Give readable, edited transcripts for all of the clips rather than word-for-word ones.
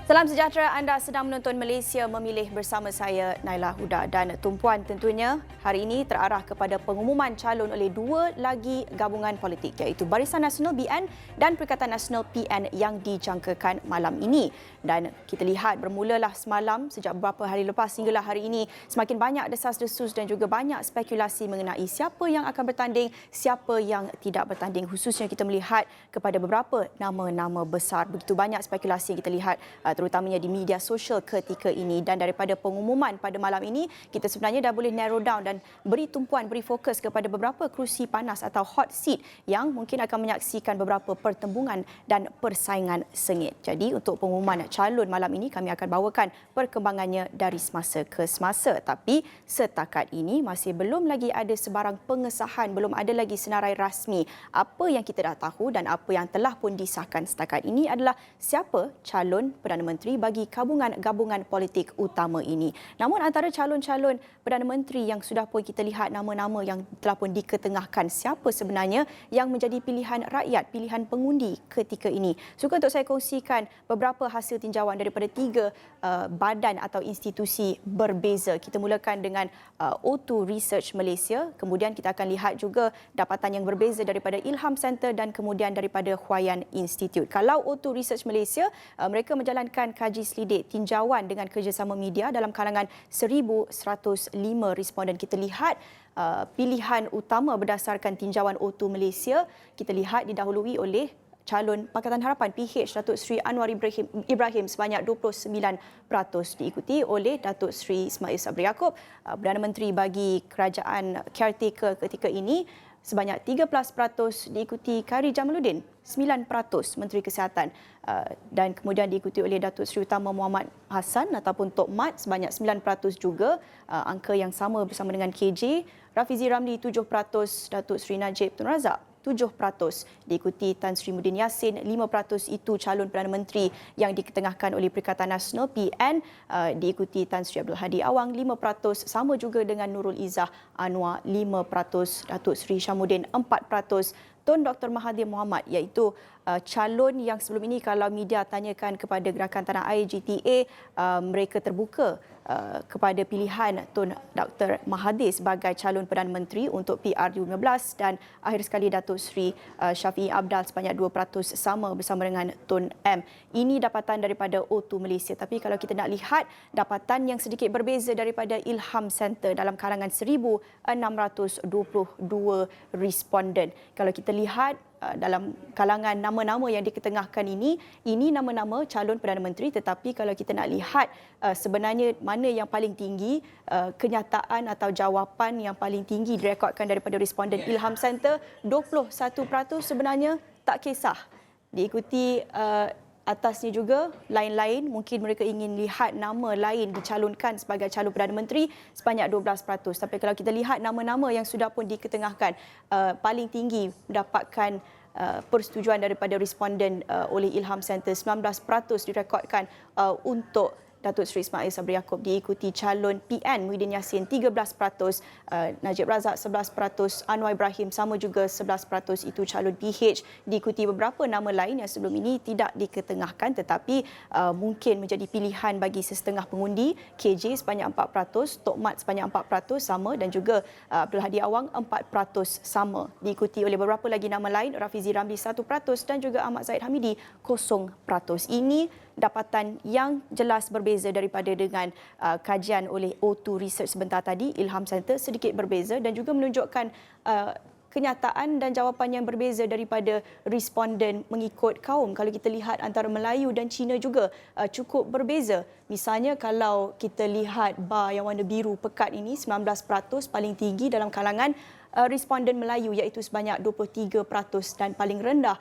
Salam sejahtera, anda sedang menonton Malaysia Memilih bersama saya, Naila Huda. Dan tumpuan tentunya hari ini terarah kepada pengumuman calon oleh dua lagi gabungan politik iaitu Barisan Nasional BN dan Perikatan Nasional PN yang dijangkakan malam ini. Dan kita lihat bermulalah semalam sejak beberapa hari lepas hinggalah hari ini semakin banyak desas-desus dan juga banyak spekulasi mengenai siapa yang akan bertanding, siapa yang tidak bertanding. Khususnya kita melihat kepada beberapa nama-nama besar. Begitu banyak spekulasi yang kita lihat terutamanya di media sosial ketika ini. Dan daripada pengumuman pada malam ini, kita sebenarnya dah boleh narrow down dan beri tumpuan, beri fokus kepada beberapa kerusi panas atau hot seat yang mungkin akan menyaksikan beberapa pertembungan dan persaingan sengit. Jadi untuk pengumuman calon malam ini, kami akan bawakan perkembangannya dari semasa ke semasa. Tapi setakat ini masih belum lagi ada sebarang pengesahan, belum ada lagi senarai rasmi. Apa yang kita dah tahu dan apa yang telah pun disahkan setakat ini adalah siapa calon Perdana Menteri bagi gabungan politik utama ini. Namun antara calon-calon Perdana Menteri yang sudah pun kita lihat nama-nama yang telah pun diketengahkan, siapa sebenarnya yang menjadi pilihan rakyat, pilihan pengundi ketika ini. Suka untuk saya kongsikan beberapa hasil tinjauan daripada tiga badan atau institusi berbeza. Kita mulakan dengan O2 Research Malaysia, kemudian kita akan lihat juga dapatan yang berbeza daripada Ilham Center dan kemudian daripada Huayan Institute. Kalau O2 Research Malaysia, mereka menjalankan kaji selidik tinjauan dengan kerjasama media dalam kalangan 1,105 responden. Kita lihat pilihan utama berdasarkan tinjauan O2 Malaysia, kita lihat didahului oleh calon Pakatan Harapan PH Datuk Seri Anwar Ibrahim sebanyak 29%, diikuti oleh Datuk Seri Ismail Sabri Yaakob, Perdana Menteri bagi kerajaan caretaker ketika ini, sebanyak 13%, diikuti Khairy Jamaluddin 9%, Menteri Kesihatan, dan kemudian diikuti oleh Datuk Seri Utama Muhammad Hassan ataupun Tok Mat sebanyak 9% juga, angka yang sama bersama dengan KJ. Rafizi Ramli 7%, Datuk Seri Najib Tun Razak 7%, diikuti Tan Sri Muhyiddin Yassin 5%, itu calon Perdana Menteri yang diketengahkan oleh Perikatan Nasional PN, diikuti Tan Sri Abdul Hadi Awang 5%, sama juga dengan Nurul Izzah Anwar 5%, Datuk Seri Syamuddin 4%, Tun Dr. Mahathir Mohamad iaitu calon yang sebelum ini kalau media tanyakan kepada Gerakan Tanah Air GTA, mereka terbuka kepada pilihan Tun Dr. Mahathir sebagai calon Perdana Menteri untuk PR2015 dan akhir sekali Datuk Seri Syafiee Abdal sebanyak 2% sama bersama dengan Tun M. Ini dapatan daripada O2 Malaysia. Tapi kalau kita nak lihat dapatan yang sedikit berbeza daripada Ilham Center dalam kalangan 1,622 responden. Kalau kita lihat dalam kalangan nama-nama yang diketengahkan ini nama-nama calon Perdana Menteri, tetapi kalau kita nak lihat sebenarnya mana yang paling tinggi, kenyataan atau jawapan yang paling tinggi direkodkan daripada responden Ilham Center 21% sebenarnya tak kisah. Diikuti atasnya juga lain-lain, mungkin mereka ingin lihat nama lain dicalonkan sebagai calon Perdana Menteri sebanyak 12%. Tapi kalau kita lihat nama-nama yang sudah pun diketengahkan, paling tinggi mendapatkan persetujuan daripada responden oleh Ilham Center, 19% direkodkan untuk Datuk Seri Ismail Sabri Yaakob, diikuti calon PN Muhyiddin Yassin 13%, Najib Razak 11%, Anwar Ibrahim sama juga 11%, itu calon PH, diikuti beberapa nama lain yang sebelum ini tidak diketengahkan tetapi mungkin menjadi pilihan bagi sesetengah pengundi. KJ sebanyak 4%, Tok Mat sebanyak 4% sama, dan juga Abdul Hadi Awang 4% sama, diikuti oleh beberapa lagi nama lain, Rafizi Ramli 1% dan juga Ahmad Zahid Hamidi 0%. Ini dapatan yang jelas berbeza daripada dengan kajian oleh O2 Research sebentar tadi. Ilham Center sedikit berbeza dan juga menunjukkan kenyataan dan jawapan yang berbeza daripada responden mengikut kaum. Kalau kita lihat antara Melayu dan Cina juga cukup berbeza. Misalnya kalau kita lihat bar yang warna biru pekat ini 19% paling tinggi dalam kalangan responden Melayu iaitu sebanyak 23%, dan paling rendah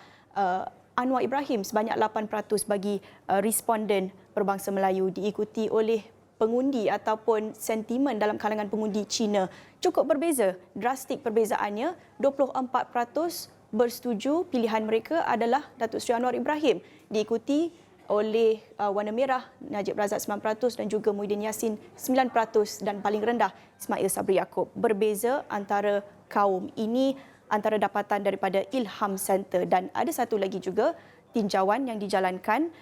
Anwar Ibrahim sebanyak 8% bagi responden berbangsa Melayu, diikuti oleh pengundi ataupun sentimen dalam kalangan pengundi Cina. Cukup berbeza, drastik perbezaannya, 24% bersetuju pilihan mereka adalah Datuk Seri Anwar Ibrahim, diikuti oleh warna merah Najib Razak 9% dan juga Muhyiddin Yassin 9%, dan paling rendah Ismail Sabri Yaakob. Berbeza antara kaum ini antara dapatan daripada Ilham Center. Dan ada satu lagi juga tinjauan yang dijalankan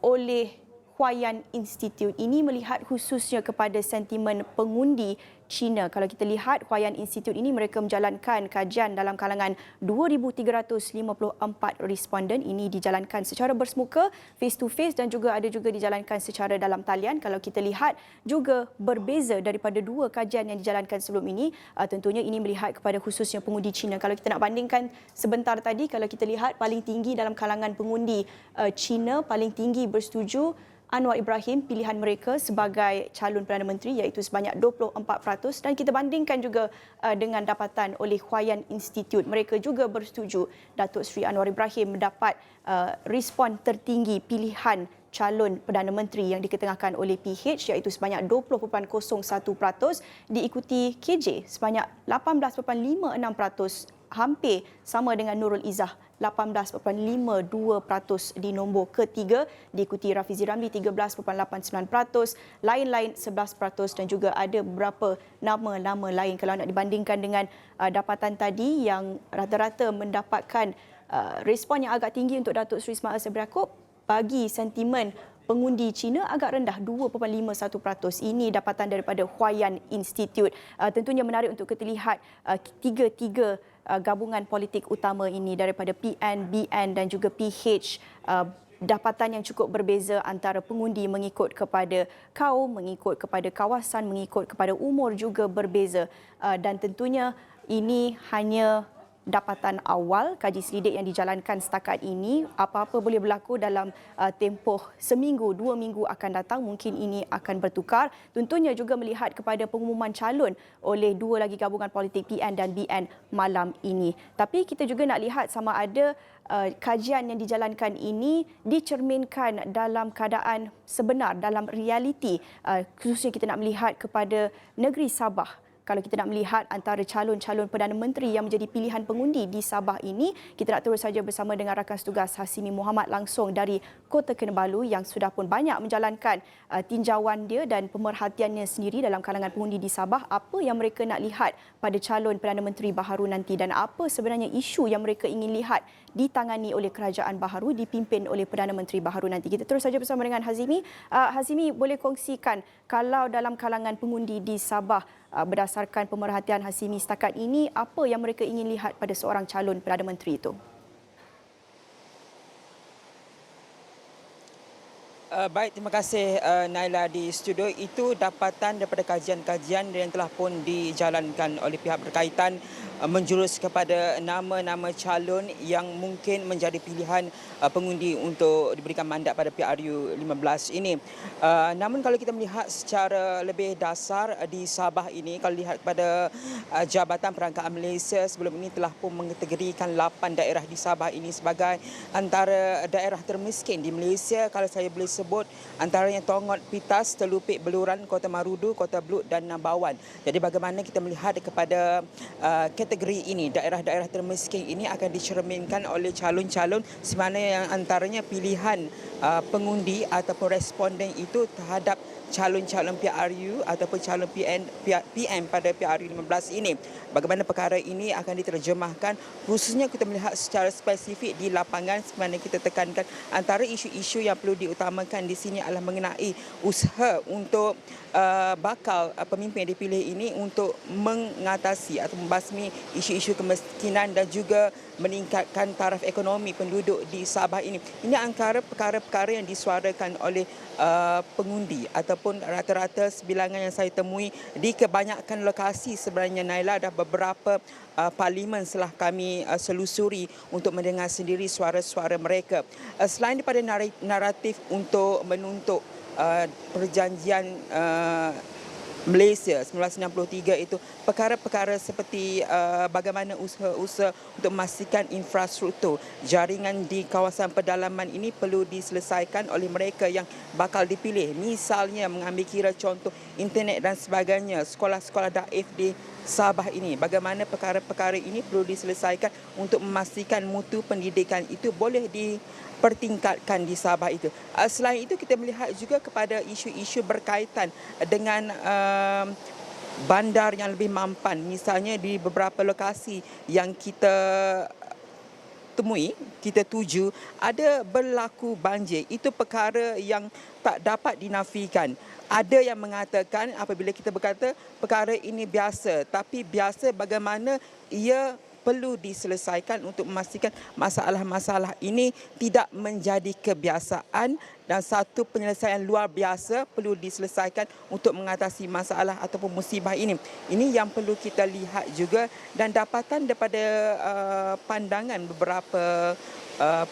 oleh Huayan Institute. Ini melihat khususnya kepada sentimen pengundi China. Kalau kita lihat Huayan Institute ini, mereka menjalankan kajian dalam kalangan 2,354 responden. Ini dijalankan secara bersemuka, face to face, dan juga ada juga dijalankan secara dalam talian. Kalau kita lihat juga berbeza daripada dua kajian yang dijalankan sebelum ini. Tentunya ini melihat kepada khususnya pengundi China. Kalau kita nak bandingkan sebentar tadi, kalau kita lihat paling tinggi dalam kalangan pengundi China, paling tinggi bersetuju Anwar Ibrahim, pilihan mereka sebagai calon Perdana Menteri, iaitu sebanyak 24%. Dan kita bandingkan juga dengan dapatan oleh Huayan Institute. Mereka juga bersetuju Datuk Seri Anwar Ibrahim mendapat respon tertinggi pilihan calon Perdana Menteri yang diketengahkan oleh PH, iaitu sebanyak 20.01%, diikuti KJ sebanyak 18.56%, hampir sama dengan Nurul Izzah 18.52% di nombor ketiga, diikuti Rafizi Ramli 13.89%, lain-lain 11%, dan juga ada beberapa nama-nama lain. Kalau nak dibandingkan dengan dapatan tadi yang rata-rata mendapatkan respon yang agak tinggi untuk Datuk Seri Ismail Sabri Yaakob, bagi sentimen pengundi China agak rendah 2.51%. Ini dapatan daripada Huayan Institute. Tentunya menarik untuk kita lihat tiga-tiga gabungan politik utama ini daripada PN, BN dan juga PH. Dapatan yang cukup berbeza antara pengundi mengikut kepada kaum, mengikut kepada kawasan, mengikut kepada umur juga berbeza. Dan tentunya ini hanya dapatan awal kaji selidik yang dijalankan setakat ini. Apa-apa boleh berlaku dalam tempoh seminggu, 2 minggu akan datang. Mungkin ini akan bertukar. Tentunya juga melihat kepada pengumuman calon oleh dua lagi gabungan politik PN dan BN malam ini. Tapi kita juga nak lihat sama ada kajian yang dijalankan ini dicerminkan dalam keadaan sebenar, dalam realiti. Khususnya kita nak melihat kepada negeri Sabah. Kalau kita nak melihat antara calon-calon Perdana Menteri yang menjadi pilihan pengundi di Sabah ini, kita nak terus saja bersama dengan rakan setugas Hasimi Muhammad langsung dari Kota Kinabalu yang sudah pun banyak menjalankan tinjauan dia dan pemerhatiannya sendiri dalam kalangan pengundi di Sabah. Apa yang mereka nak lihat pada calon Perdana Menteri baharu nanti dan apa sebenarnya isu yang mereka ingin lihat ditangani oleh kerajaan baharu, dipimpin oleh Perdana Menteri baharu nanti. Kita terus saja bersama dengan Hazimi. Hazimi, boleh kongsikan kalau dalam kalangan pengundi di Sabah, berdasarkan pemerhatian Hasimi setakat ini, apa yang mereka ingin lihat pada seorang calon Perdana Menteri itu? Baik, terima kasih Naila di studio. Itu dapatan daripada kajian-kajian yang telah pun dijalankan oleh pihak berkaitan menjurus kepada nama-nama calon yang mungkin menjadi pilihan pengundi untuk diberikan mandat pada PRU 15 ini. Namun kalau kita melihat secara lebih dasar di Sabah ini, kalau lihat pada Jabatan Perangkaan Malaysia sebelum ini telah pun mengategorikan 8 daerah di Sabah ini sebagai antara daerah termiskin di Malaysia. Kalau saya boleh sebut antaranya Tongot, Pitas, Telupik, Beluran, Kota Marudu, Kota Belud dan Nambawan. Jadi bagaimana kita melihat kepada kategori ini, daerah-daerah termiskin ini akan dicerminkan oleh calon-calon semana yang antaranya pilihan pengundi ataupun responden itu terhadap calon-calon PRU ataupun calon PM pada PRU 15 ini. Bagaimana perkara ini akan diterjemahkan, khususnya kita melihat secara spesifik di lapangan. Sebenarnya kita tekankan antara isu-isu yang perlu diutamakan di sini adalah mengenai usaha untuk bakal pemimpin yang dipilih ini untuk mengatasi atau membasmi isu-isu kemiskinan dan juga meningkatkan taraf ekonomi penduduk di Sabah ini. Ini antara perkara-perkara yang disuarakan oleh pengundi ataupun rata-rata sebilangan yang saya temui di kebanyakan lokasi. Sebenarnya Naila, ada beberapa parlimen setelah kami selusuri untuk mendengar sendiri suara-suara mereka. Selain daripada naratif untuk menuntut perjanjian Malaysia 1963 itu, perkara-perkara seperti bagaimana usaha-usaha untuk memastikan infrastruktur jaringan di kawasan pedalaman ini perlu diselesaikan oleh mereka yang bakal dipilih. Misalnya mengambil kira contoh internet dan sebagainya, sekolah-sekolah daif di Sabah ini. Bagaimana perkara-perkara ini perlu diselesaikan untuk memastikan mutu pendidikan itu boleh dipertingkatkan di Sabah itu. Selain itu, kita melihat juga kepada isu-isu berkaitan dengan bandar yang lebih mampan. Misalnya di beberapa lokasi yang kita temui, kita tuju, ada berlaku banjir. Itu perkara yang tak dapat dinafikan. Ada yang mengatakan apabila kita berkata perkara ini biasa, tapi biasa bagaimana ia perlu diselesaikan untuk memastikan masalah-masalah ini tidak menjadi kebiasaan dan satu penyelesaian luar biasa perlu diselesaikan untuk mengatasi masalah ataupun musibah ini. Ini yang perlu kita lihat juga dan dapatan daripada pandangan beberapa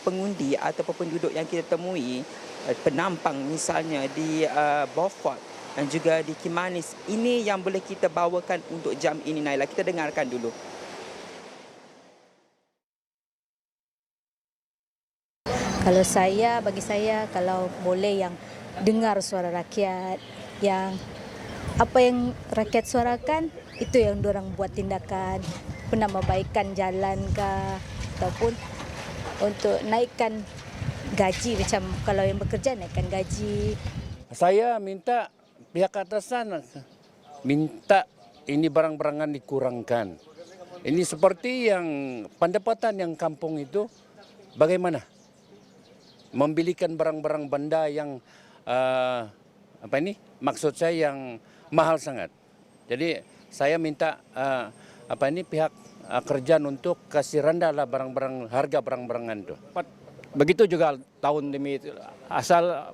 pengundi ataupun penduduk yang kita temui, penampang misalnya di Beaufort dan juga di Kimanis. Ini yang boleh kita bawakan untuk jam ini, Naila. Kita dengarkan dulu. Kalau bagi saya, kalau boleh yang dengar suara rakyat, yang apa yang rakyat suarakan, itu yang diorang buat tindakan, penambahbaikan jalan kah, ataupun untuk naikkan gaji, macam kalau yang bekerja naikkan gaji. Saya minta pihak atasan minta ini barang-barangan dikurangkan. Ini seperti yang pendapatan yang kampung itu bagaimana? Membelikan barang-barang benda yang maksud saya yang mahal sangat. Jadi saya minta pihak kerjaan untuk kasih rendahlah barang-barang harga barang-barangan itu. Begitu juga tahun demi asal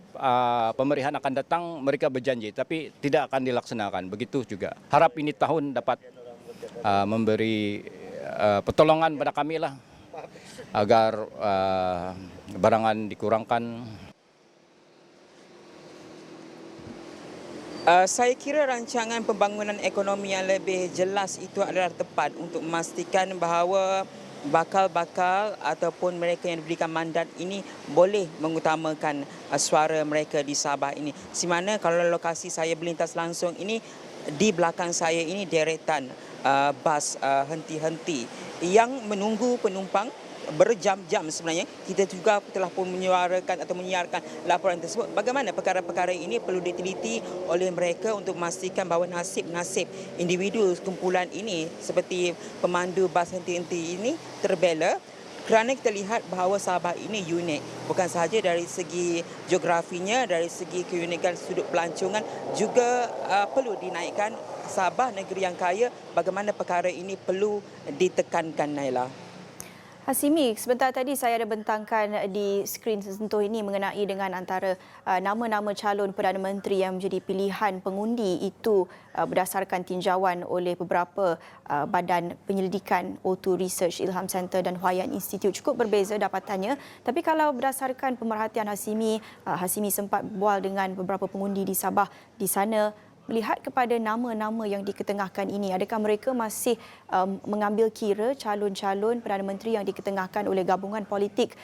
pemerintahan akan datang mereka berjanji tapi tidak akan dilaksanakan. Begitu juga harap ini tahun dapat memberi pertolongan pada kami lah agar barangan dikurangkan. Saya kira rancangan pembangunan ekonomi yang lebih jelas itu adalah tepat untuk memastikan bahawa bakal-bakal ataupun mereka yang diberikan mandat ini boleh mengutamakan suara mereka di Sabah ini. Di mana kalau lokasi saya berlintas langsung ini, di belakang saya ini deretan bas henti-henti yang menunggu penumpang berjam-jam sebenarnya. Kita juga telah pun menyuarakan atau menyiarkan laporan tersebut. Bagaimana perkara-perkara ini perlu diteliti oleh mereka untuk memastikan bahawa nasib-nasib individu kumpulan ini seperti pemandu bas henti-henti ini terbela. Kerana kita lihat bahawa Sabah ini unik. Bukan sahaja dari segi geografinya, dari segi keunikan sudut pelancongan, juga perlu dinaikkan. Sabah negeri yang kaya, bagaimana perkara ini perlu ditekankan, Naila. Hasimi, sebentar tadi saya ada bentangkan di skrin sesentuh ini mengenai dengan antara nama-nama calon Perdana Menteri yang menjadi pilihan pengundi itu berdasarkan tinjauan oleh beberapa badan penyelidikan, O2 Research, Ilham Center dan Huayan Institute. Cukup berbeza dapatannya. Tapi kalau berdasarkan pemerhatian Hasimi, Hasimi sempat berbual dengan beberapa pengundi di Sabah di sana. Melihat kepada nama-nama yang diketengahkan ini, adakah mereka masih mengambil kira calon-calon Perdana Menteri yang diketengahkan oleh gabungan politik,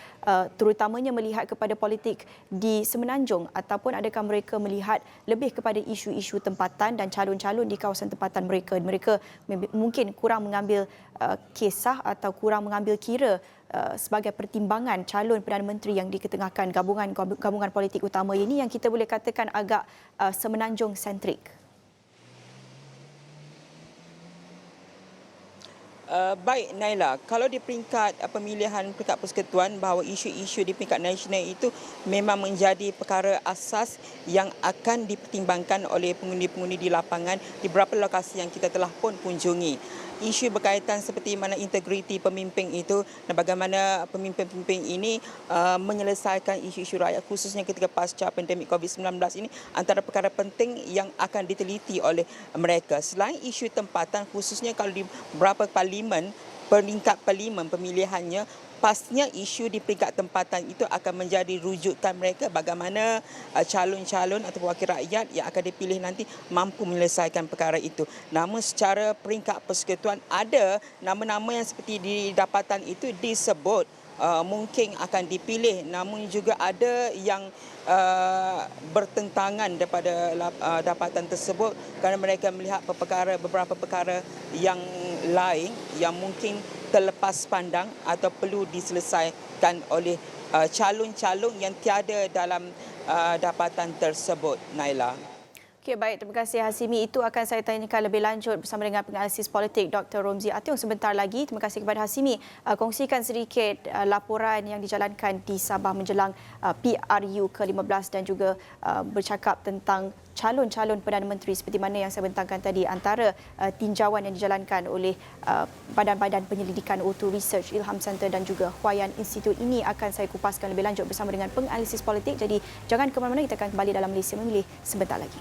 terutamanya melihat kepada politik di Semenanjung, ataupun adakah mereka melihat lebih kepada isu-isu tempatan dan calon-calon di kawasan tempatan mereka? Mereka mungkin kurang mengambil kisah atau kurang mengambil kira sebagai pertimbangan calon Perdana Menteri yang diketengahkan gabungan politik utama ini yang kita boleh katakan agak Semenanjung sentrik. Baik, Naila, kalau di peringkat pemilihan peringkat persekutuan bahawa isu-isu di peringkat nasional itu memang menjadi perkara asas yang akan dipertimbangkan oleh pengundi-pengundi di lapangan di beberapa lokasi yang kita telah pun kunjungi. Isu berkaitan seperti mana integriti pemimpin itu dan bagaimana pemimpin-pemimpin ini menyelesaikan isu-isu rakyat khususnya ketika pasca pandemik COVID-19 ini antara perkara penting yang akan diteliti oleh mereka. Selain isu tempatan khususnya kalau di beberapa parlimen, peringkat parlimen pemilihannya, pastinya isu di peringkat tempatan itu akan menjadi rujukan mereka bagaimana calon-calon atau wakil rakyat yang akan dipilih nanti mampu menyelesaikan perkara itu. Namun secara peringkat persekutuan ada nama-nama yang seperti di dapatan itu disebut mungkin akan dipilih, namun juga ada yang bertentangan daripada dapatan tersebut kerana mereka melihat beberapa perkara yang lain yang mungkin terlepas pandang atau perlu diselesaikan oleh calon-calon yang tiada dalam dapatan tersebut, Naila. Okey, baik. Terima kasih Hasimi. Itu akan saya tanyakan lebih lanjut bersama dengan penganalisis politik Dr. Romzi Ationg sebentar lagi. Terima kasih kepada Hasimi. Kongsikan sedikit laporan yang dijalankan di Sabah menjelang PRU ke-15 dan juga bercakap tentang calon-calon Perdana Menteri seperti mana yang saya bentangkan tadi, antara tinjauan yang dijalankan oleh badan-badan penyelidikan O2 Research, Ilham Center dan juga Huayan Institute. Ini akan saya kupaskan lebih lanjut bersama dengan penganalisis politik. Jadi jangan ke mana-mana, kita akan kembali dalam Malaysia Memilih sebentar lagi.